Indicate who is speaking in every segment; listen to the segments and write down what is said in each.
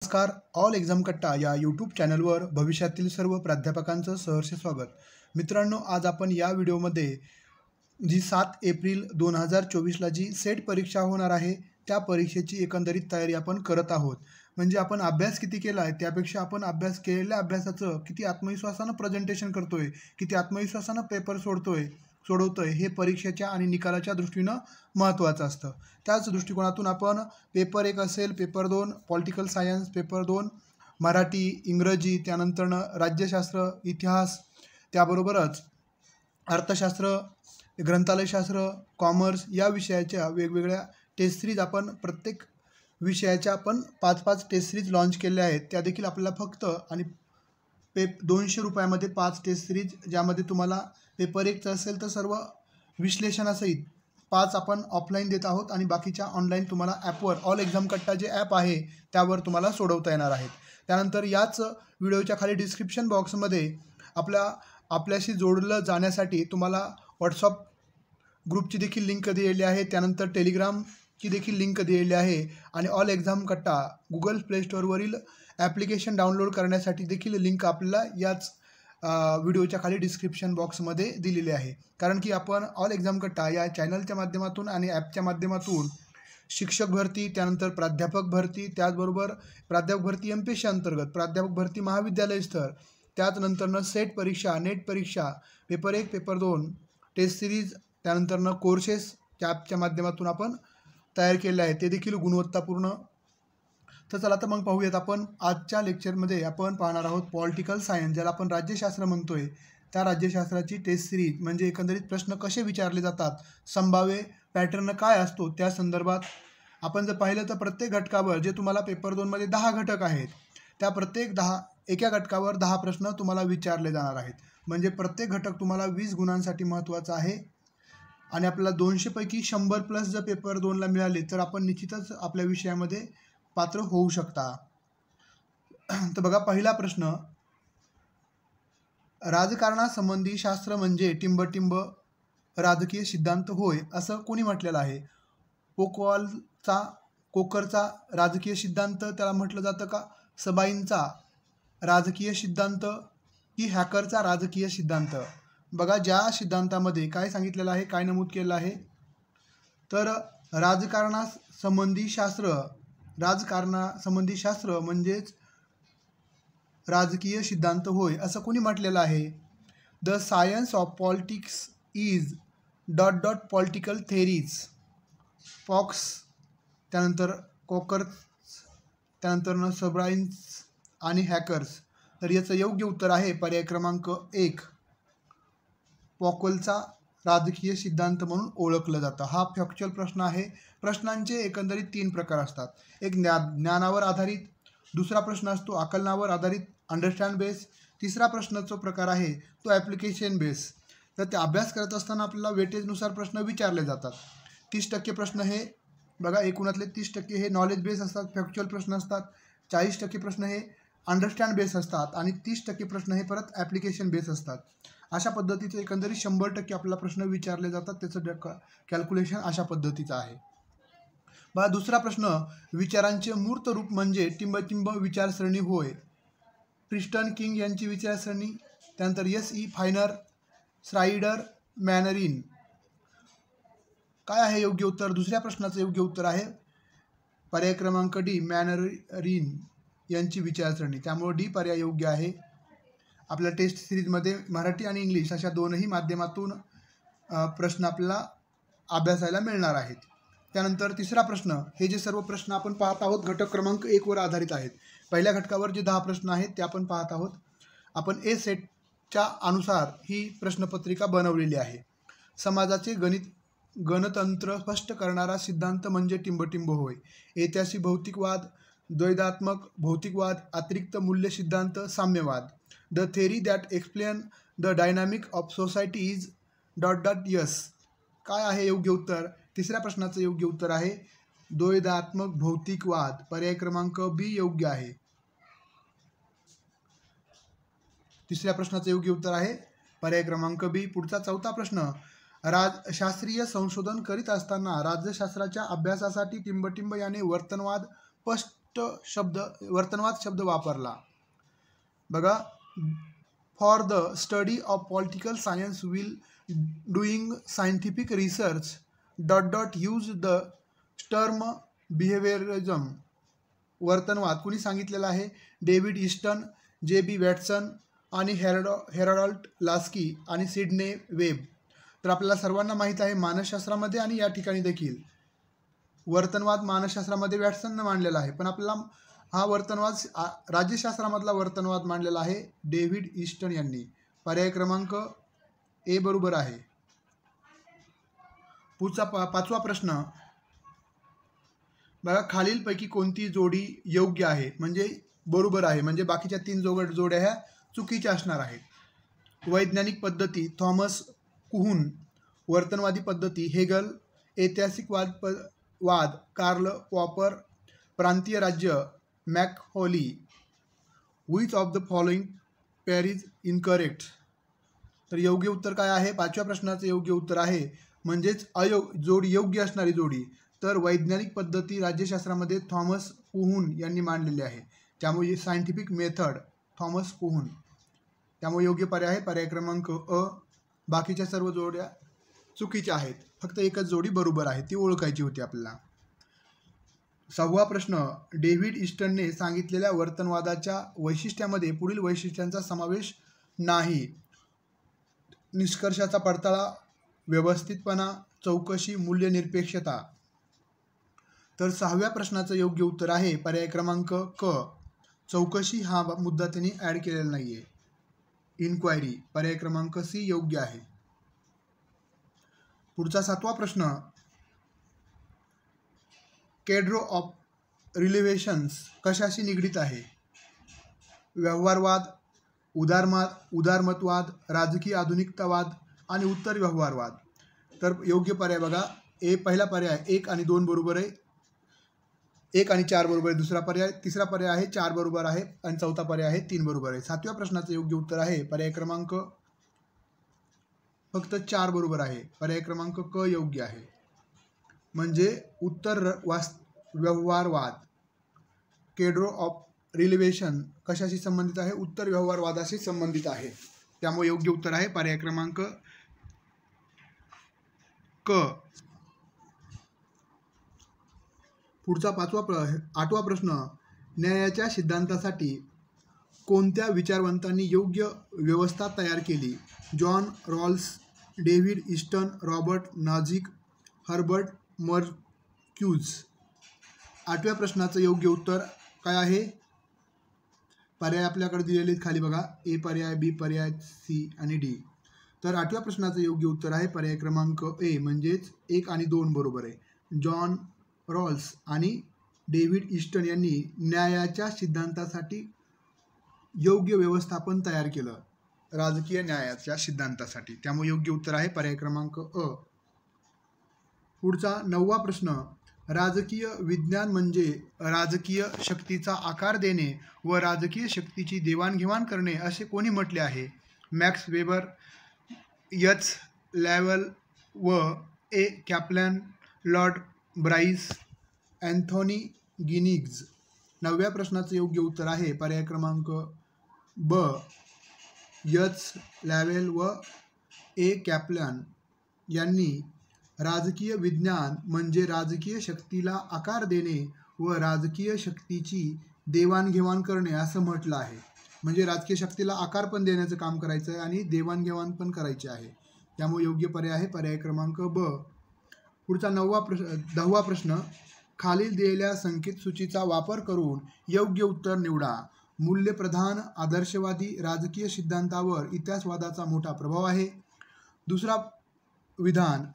Speaker 1: नमस्कार. All exam कट्टा या यूट्यूब चॅनलवर भविष्यातील सर्व प्राध्यापकांचं सहर्ष स्वागत. मित्रांनो, आज आपण या व्हिडिओमध्ये जी 7 एप्रिल 2024ला जी सेट परीक्षा होणार आहे त्या परीक्षेची एकंदरीत तयारी आपण करत आहोत. म्हणजे आपण अभ्यास किती केला आहे त्यापेक्षा आपण केलेल्या अभ्यासाचं किती आत्मविश्वासानं प्रेझेंटेशन करतोय, किती आत्मविश्वासानं पेपर सोडवतोय हे परीक्षेच्या आणि निकालाच्या दृष्टीनं महत्त्वाचं असतं. त्याच दृष्टिकोनातून आपण पेपर 1 असेल, paper 2 political science, paper 2 Marathi, इंग्रजी, त्यानंतरनं राज्यशास्त्र, इतिहास, त्याबरोबरच अर्थशास्त्र, ग्रंथालयशास्त्र, कॉमर्स या विषयाच्या वेगवेगळ्या टेस्ट सिरीज आपण प्रत्येक विषयाच्या आपण 5-5 टेस्ट सिरीज लॉन्च केल्या आहेत. त्या देखील आपल्याला फक्त आणि 200 रुपयामध्ये 5 टेस्ट सिरीज, ज्यामध्ये तुम्हाला पेपर 1चं असेल तर सर्व विश्लेषणासहित 5 आपण ऑफलाईन देत आहोत आणि बाकीच्या ऑनलाईन तुम्हाला ॲपवर ऑल एक्झाम कट्टा जे ॲप आहे त्यावर तुम्हाला सोडवता येणार आहेत. त्यानंतर याच व्हिडिओच्या खाली डिस्क्रिप्शन बॉक्समध्ये आपल्याशी जोडलं जाण्यासाठी तुम्हाला व्हॉट्सअप ग्रुपची देखील लिंक दिलेली आहे, त्यानंतर टेलिग्रामची देखील लिंक दिलेली आहे आणि ऑल एक्झाम कट्टा गुगल प्ले स्टोअरवरील ॲप्लिकेशन डाउनलोड करण्यासाठी देखील लिंक आपल्याला याच व्हिडिओच्या खाली डिस्क्रिप्शन बॉक्समध्ये दिलेली आहे. कारण की आपण ऑल एक्झाम कट्टा या चॅनलच्या माध्यमातून आणि ॲपच्या माध्यमातून शिक्षक भरती, त्यानंतर प्राध्यापक भरती, त्याचबरोबर प्राध्यापक भरती MPSC अंतर्गत, प्राध्यापक भरती महाविद्यालय स्तर, त्यानंतरनं सेट परीक्षा, नेट परीक्षा, पेपर 1, पेपर 2 टेस्ट सिरीज, त्यानंतरनं कोर्सेस ॲपच्या माध्यमातून आपण तयार केले आहे, ते देखील गुणवत्तापूर्ण. तर चला तर मग पाहूयात. आपण आजच्या लेक्चरमध्ये आपण पाहणार आहोत पॉलिटिकल सायन्स, ज्याला आपण राज्यशास्त्र म्हणतोय, त्या राज्यशास्त्राची टेस्ट सिरीज म्हणजे एकंदरीत प्रश्न कसे विचारले जातात, संभाव्य पॅटर्न काय असतो त्या संदर्भात. आपण जर पाहिलं तर प्रत्येक घटकावर जे तुम्हाला पेपर 2मध्ये 10 घटक आहेत, त्या प्रत्येक एका घटकावर 10 प्रश्न तुम्हाला विचारले जाणार आहेत. म्हणजे प्रत्येक घटक तुम्हाला 20 गुणांसाठी महत्त्वाचा आहे आणि आपल्याला 200 पैकी 100+ जर पेपर 2ला मिळाले तर आपण निश्चितच आपल्या विषयामध्ये पात्र होऊ शकता. तर बघा, पहिला प्रश्न, राजकारणासंबंधी शास्त्र म्हणजे टिंबटिंब राजकीय सिद्धांत होय असं कोणी म्हटलेलं आहे? कोकरचा राजकीय सिद्धांत त्याला म्हटलं जातं का? सबाईंचा राजकीय सिद्धांत की हॅकरचा राजकीय सिद्धांत? बघा, ज्या सिद्धांतामध्ये काय सांगितलेलं आहे, काय नमूद केलेलं आहे, तर राजकारणासंबंधी शास्त्र म्हणजेच राजकीय सिद्धांत होय असं कोणी म्हटलेलं आहे? The science of politics is ... political theories. Fox, त्यानंतर कोकर्स, त्यानंतर सबाईन्स आणि हॅकर्स. तर याचं योग्य उत्तर आहे पर्याय क्रमांक 1, पॉकलचा राजकीय सिद्धांत म्हणून ओळखलं जातं. हा फॅक्च्युअल प्रश्न आहे. प्रश्नांचे एकंदरीत 3 प्रकार असतात. एक ज्ञानावर आधारित, दुसरा प्रश्न असतो आकलनावर आधारित, अंडरस्टँड बेस, तिसरा प्रश्नाचा प्रकार आहे तो ॲप्लिकेशन बेस. तर ते अभ्यास करत असताना आपल्याला वेटेजनुसार प्रश्न विचारले जातात. 30% प्रश्न हे बघा, एकूणातले 30% हे नॉलेज बेस असतात, फॅक्च्युअल प्रश्न असतात, 40% प्रश्न हे अंडरस्टँड बेस असतात आणि 30% प्रश्न हे परत ॲप्लिकेशन बेस असतात. अशा पद्धतीचं एकंदरीत 100% आपल्याला प्रश्न विचारले जातात. त्याचं कॅल्क्युलेशन अशा पद्धतीचं आहे. बघा, दुसरा प्रश्न, विचारांचे मूर्त रूप म्हणजे टिंबटिंब विचारसरणी होय. प्रिस्टन किंग यांची विचारसरणी, त्यानंतर S.E. फायनर, श्राइडर, मॅनरिन. काय आहे योग्य उत्तर? दुसऱ्या प्रश्नाचं योग्य उत्तर आहे पर्याय क्रमांक D, मॅनरिन यांची विचारसरणी. त्यामुळे D पर्याय योग्य आहे. आपल्या टेस्ट सिरीजमध्ये मराठी आणि इंग्लिश अशा दोनही माध्यमातून प्रश्न आपल्याला अभ्यासायला मिळणार आहेत. त्यानंतर तिसरा प्रश्न, हे जे सर्व प्रश्न आपण पाहत आहोत घटक क्रमांक 1वर आधारित आहेत. पहिल्या घटकावर जे 10 प्रश्न आहेत ते आपण पाहत आहोत. आपण A सेटच्या अनुसार ही प्रश्नपत्रिका बनवलेली आहे. समाजाचे गणतंत्र स्पष्ट करणारा सिद्धांत म्हणजे टिंबटिंब होय. ऐतिहासिक भौतिकवाद, द्वैतात्मक भौतिकवाद, अतिरिक्त मूल्य सिद्धांत, साम्यवाद. The theory that explain the dynamic of society is ... yes. काय आहे योग्य उत्तर? तिसऱ्या प्रश्नाचं योग्य उत्तर आहे द्वैतात्मक भौतिकवाद. पर्याय क्रमांक B योग्य आहे. तिसऱ्या प्रश्नाचं योग्य उत्तर आहे पर्याय क्रमांक B. पुढचा चौथा प्रश्न, शास्त्रीय संशोधन करीत असताना राज्यशास्त्राच्या अभ्यासासाठी टिंबटिंब याने वर्तनवाद स्पष्ट वर्तनवाद शब्द वापरला. बघा, for the study of political science will doing scientific research ... use the term behaviourism. वर्तनवाद कुणी सांगितलेला आहे? David Easton, J B. वॅटसन आणि हेरॉल्ड लास्की आणि सिडने वेब. तर आपल्याला सर्वांना माहीत आहे मानसशास्त्रामध्ये आणि या ठिकाणी देखील वर्तनवाद मानसशास्त्रामध्ये वॅटसननं मांडलेला आहे, पण आपल्याला हा वर्तनवाद राज्यशास्त्रामधला वर्तनवाद मांडलेला आहे डेव्हिड ईस्टन यांनी. पर्याय क्रमांक ए बरोबर आहे. पुढचा पाचवा प्रश्न बघा, खालीलपैकी कोणती जोडी योग्य आहे म्हणजे बरोबर आहे, म्हणजे बाकीच्या 3 जोड्या ह्या चुकीच्या असणार आहेत. वैज्ञानिक पद्धती थॉमस कुहन, वर्तनवादी पद्धती हेगल, ऐतिहासिकवाद कार्ल पॉपर, प्रांतीय राज्य मॅकहॉली. Which of the following pair is incorrect. तर योग्य उत्तर काय आहे? पाचव्या प्रश्नाचं योग्य उत्तर आहे म्हणजेच जोडी योग्य असणारी जोडी तर वैज्ञानिक पद्धती राज्यशास्त्रामध्ये थॉमस कुहन यांनी मांडलेली आहे. त्यामुळे सायंटिफिक मेथड थॉमस कुहन, त्यामुळे योग्य पर्याय आहे पर्याय क्रमांक अ. बाकीच्या सर्व जोड्या चुकीच्या आहेत, फक्त एकच जोडी बरोबर आहे, ती ओळखायची होती आपल्याला. 6वा प्रश्न, डेव्हिड ईस्टनने सांगितलेल्या वर्तनवादाच्या वैशिष्ट्यामध्ये पुढील वैशिष्ट्यांचा समावेश नाही. निष्कर्षाचा पडताळा, व्यवस्थितपणा, चौकशी, मूल्यनिरपेक्षता. तर 6व्या प्रश्नाचं योग्य उत्तर आहे पर्याय क्रमांक क. चौकशी हा मुद्दा त्यांनी ॲड केलेला नाही आहे. इन्क्वायरी, पर्याय क्रमांक सी योग्य आहे. पुढचा 7वा प्रश्न, केड्रो ऑफ रिलेव्हेशन्स कशाशी निगडीत आहे? व्यवहारवाद, उदारमतवाद, राजकीय आधुनिकतावाद आणि उत्तर व्यवहारवाद. तर योग्य पर्याय बघा, ए पहिला पर्याय 1 आणि 2 बरोबर आहे, 1 आणि 4 बरोबर आहे दुसरा पर्याय, तिसरा पर्याय आहे 4 बरोबर आहे आणि चौथा पर्याय आहे 3 बरोबर आहे. 7व्या प्रश्नाचं योग्य उत्तर आहे पर्याय क्रमांक फक्त 4 बरोबर आहे, पर्याय क्रमांक क योग्य आहे. म्हणजे उत्तर व्यवहारवाद, केड्रो ऑफ रिलेव्हेशन कशाशी संबंधित आहे? उत्तर व्यवहारवादाशी संबंधित आहे. त्यामुळे योग्य उत्तर आहे पर्याय क्रमांक क. पुढचा 8वा प्रश्न, न्यायाच्या सिद्धांतासाठी कोणत्या विचारवंतांनी योग्य व्यवस्था तयार केली? John Rawls, David Easton, Robert Nozick, Herbert Marcuse. 8व्या प्रश्नाचं योग्य उत्तर काय आहे? पर्याय आपल्याकडे दिलेले खाली बघा, ए पर्याय, बी पर्याय, सी आणि डी. तर 8व्या प्रश्नाचं योग्य उत्तर आहे पर्याय क्रमांक ए, म्हणजेच 1 आणि 2 बरोबर आहे. जॉन रॉल्स आणि डेव्हिड ईस्टन यांनी न्यायाच्या सिद्धांतासाठी योग्य व्यवस्थापन तयार केलं, राजकीय न्यायाच्या सिद्धांतासाठी. त्यामुळे योग्य उत्तर आहे पर्याय क्रमांक अ. पुढचा 9वा प्रश्न, राजकीय विज्ञान म्हणजे राजकीय शक्तीचा आकार देणे व राजकीय शक्तीची देवाणघेवाण करणे असे कोणी म्हटले आहे? Max weber, H. लॅवेल व A. Kaplan, Lord Bryce, Anthony गिनिग्ज. 9व्या प्रश्नाचं योग्य उत्तर आहे पर्याय क्रमांक ब. एच. लॅवेल व ए. कॅप्लॅन यांनी राजकीय विज्ञान म्हणजे राजकीय शक्तीला आकार देणे व राजकीय शक्तीची देवाणघेवाण करणे असं म्हटलं आहे. म्हणजे राजकीय शक्तीला आकार पण देण्याचं काम करायचं आहे आणि देवाणघेवाण पण करायची आहे. त्यामुळे योग्य पर्याय आहे पर्याय क्रमांक ब. पुढचा 10वा प्रश्न, खालील दिलेल्या संकेत सूचीचा वापर करून योग्य उत्तर निवडा. मूल्यप्रधान आदर्शवादी राजकीय सिद्धांतावर इतिहासवादाचा मोठा प्रभाव आहे. दुसरा विधान,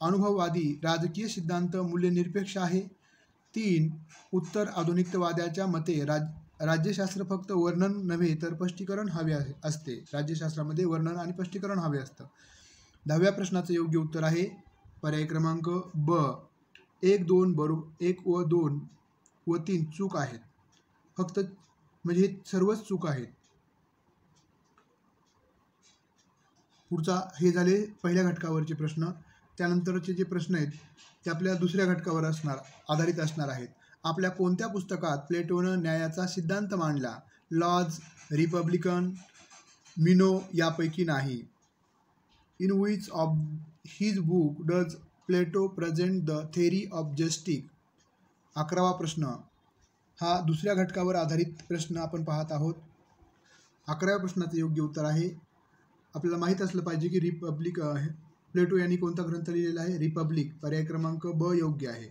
Speaker 1: अनुभववादी राजकीय सिद्धांत मूल्यनिरपेक्ष आहे. 3, उत्तर आधुनिकतावाद्याच्या मते राज्यशास्त्र फक्त वर्णन नव्हे तर स्पष्टीकरण हवे असते. राज्यशास्त्रामध्ये वर्णन आणि स्पष्टीकरण हवे असतं. 10व्या प्रश्नाचं योग्य उत्तर आहे पर्याय क्रमांक ब. 1, 2 बरोबर, 1 व 2 व 3 चूक आहेत, फक्त म्हणजे हे सर्वच चूक आहेत. पुढचा हे झाले पहिल्या घटकावरचे प्रश्न. त्यानंतरचे जे प्रश्न आहेत ते आपल्या दुसऱ्या घटकावर आधारित असणार आहेत. आपल्या कोणत्या पुस्तकात प्लेटोनं न्यायाचा सिद्धांत मांडला? लॉज, रिपब्लिकन, मिनो यापैकी नाही. In which of his book does Plato present the theory of justice? 11वा प्रश्न हा दुसऱ्या घटकावर आधारित प्रश्न आपण पाहत आहोत. 11व्या प्रश्नाचं योग्य उत्तर आहे, आपल्याला माहीत असलं पाहिजे की रिपब्लिक प्लेटो यांनी कोणता ग्रंथ लिहिलेला आहे? रिपब्लिक. पर्याय क्रमांक ब योग्य आहे.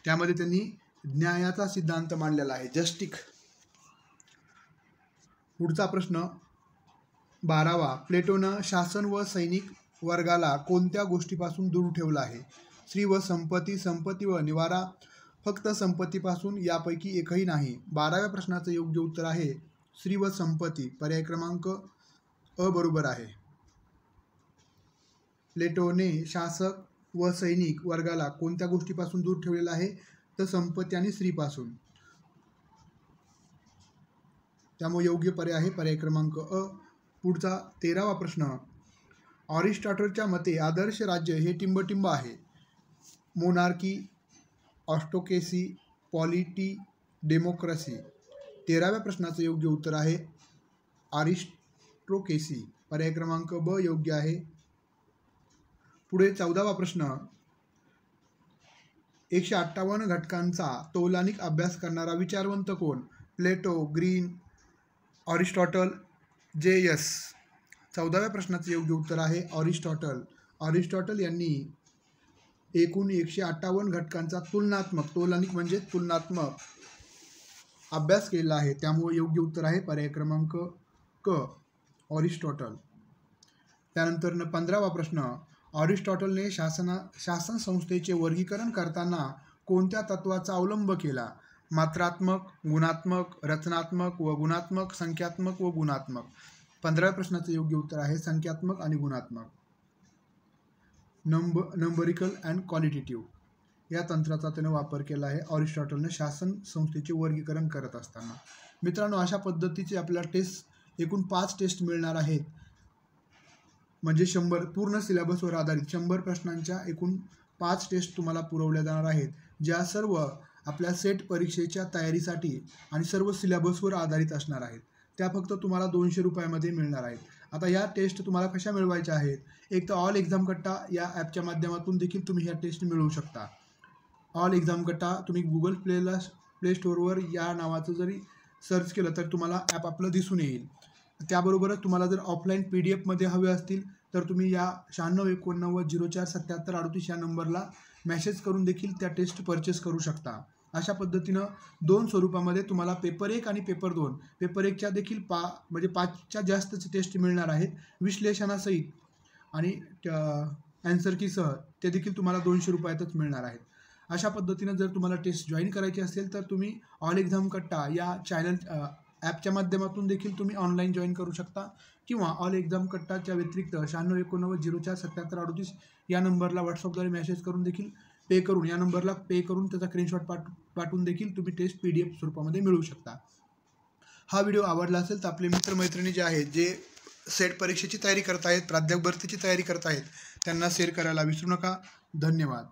Speaker 1: त्यामध्ये त्यांनी न्यायाचा सिद्धांत मांडलेला आहे, जस्टिस. पुढचा प्रश्न 12वा. प्लेटोनं शासन व सैनिक वर्गाला कोणत्या गोष्टीपासून दूर ठेवलं आहे? स्त्री व संपत्ती, संपत्ती व निवारा, फक्त संपत्तीपासून, यापैकी एकही नाही. 12व्या प्रश्नाचं योग्य उत्तर आहे स्त्री व संपत्ती. पर्याय क्रमांक अ बरोबर आहे. प्लेटोने शासक व सैनिक वर्गाला कोणत्या गोष्टीपासून दूर ठेवलेला आहे? तर संपत्ती आणि स्त्रीपासून. त्यामुळे योग्य पर्याय आहे पर्याय क्रमांक अ. पुढचा 13वा प्रश्न. ऑरिस्टॉटलच्या मते आदर्श राज्य हे टिंबटिंब आहे. Monarchy, aristocracy, polity, democracy. 13व्या प्रश्नाचं योग्य उत्तर आहे ऑरिस्टोकेसी. पर्याय क्रमांक ब योग्य आहे. पुढे 14वा प्रश्न. 158 घटकांचा तौलनिक अभ्यास करणारा विचारवंत कोण? प्लेटो, ग्रीन, ऑरिस्टॉटल, जे.एस. 14व्या प्रश्नाचं योग्य उत्तर आहे ऑरिस्टॉटल. ऑरिस्टॉटल यांनी एकूण 158 घटकांचा तुलनात्मक, तौलनिक म्हणजे तुलनात्मक अभ्यास केला आहे. त्यामुळे योग्य उत्तर आहे पर्याय क्रमांक क, ऑरिस्टॉटल. त्यानंतर 15वा प्रश्न. ऑरिस्टॉटलने शासन संस्थेचे वर्गीकरण करताना कोणत्या तत्वाचा अवलंब केला? मात्रात्मक, गुणात्मक, रचनात्मक व गुणात्मक, संख्यात्मक व गुणात्मक. 15व्या प्रश्नाचं योग्य उत्तर आहे संख्यात्मक आणि गुणात्मक. नंबरिकल अँड क्वालिटेटिव्ह या तंत्राचा त्याने वापर केला आहे ऑरिस्टॉटलने शासन संस्थेचे वर्गीकरण करत असताना. मित्रांनो, अशा पद्धतीचे आपल्याला टेस्ट एकूण 5 टेस्ट मिळणार आहेत. म्हणजे 100 पूर्ण सिलेबसवर आधारित 100 प्रश्नांच्या एकूण 5 टेस्ट तुम्हाला पुरवल्या जाणार आहेत, ज्या सर्व आपल्या सेट परीक्षेच्या तयारीसाठी आणि सर्व सिलेबसवर आधारित असणार आहेत. त्या फक्त तुम्हाला 200 रुपयामध्ये मिळणार आहेत. आता या टेस्ट तुम्हाला कशा मिळवायच्या आहेत? एक तर ऑल एक्झाम कट्टा या ॲपच्या माध्यमातून देखील तुम्ही ह्या टेस्ट मिळवू शकता. ऑल एक्झाम कट्टा तुम्ही गुगल प्ले स्टोअरवर या नावाचं जरी सर्च केलं तर तुम्हाला ॲप आपलं दिसून येईल. त्याबरोबरच तुम्हाला जर ऑफलाईन PDF हवे असतील तर तुम्ही या 9689047738 या नंबरला मेसेज करून देखील त्या टेस्ट परचेस करू शकता. अशा पद्धतीनं 2 स्वरूपामध्ये तुम्हाला पेपर 1 आणि पेपर 2, पेपर 1च्या देखील 5च्या जास्तचे टेस्ट मिळणार आहेत विश्लेषणासहित आणि ॲन्सर कीसह. ते देखील तुम्हाला 200 रुपयातच मिळणार आहेत. अशा पद्धतीनं जर तुम्हाला टेस्ट जॉईन करायची असेल तर तुम्ही ऑल एक्झाम कट्टा या चॅनल ॲपच्या माध्यमातून देखील तुम्ही ऑनलाईन जॉईन करू शकता किंवा ऑल एक्झाम कट्टाच्या व्यतिरिक्त 9689047738 या नंबरला व्हॉट्सअपद्वारे मेसेज करून देखील या नंबरला पे करून त्याचा स्क्रीनशॉट पाठवून देखील तुम्ही टेस्ट PDF स्वरूपामध्ये मिळवू शकता. हा व्हिडिओ आवडला असेल तर आपले मित्रमैत्रिणी जे आहेत जे सेट परीक्षेची तयारी करत आहेत, प्राध्यापक भरतीची तयारी करत आहेत, त्यांना शेअर करायला विसरू नका. धन्यवाद.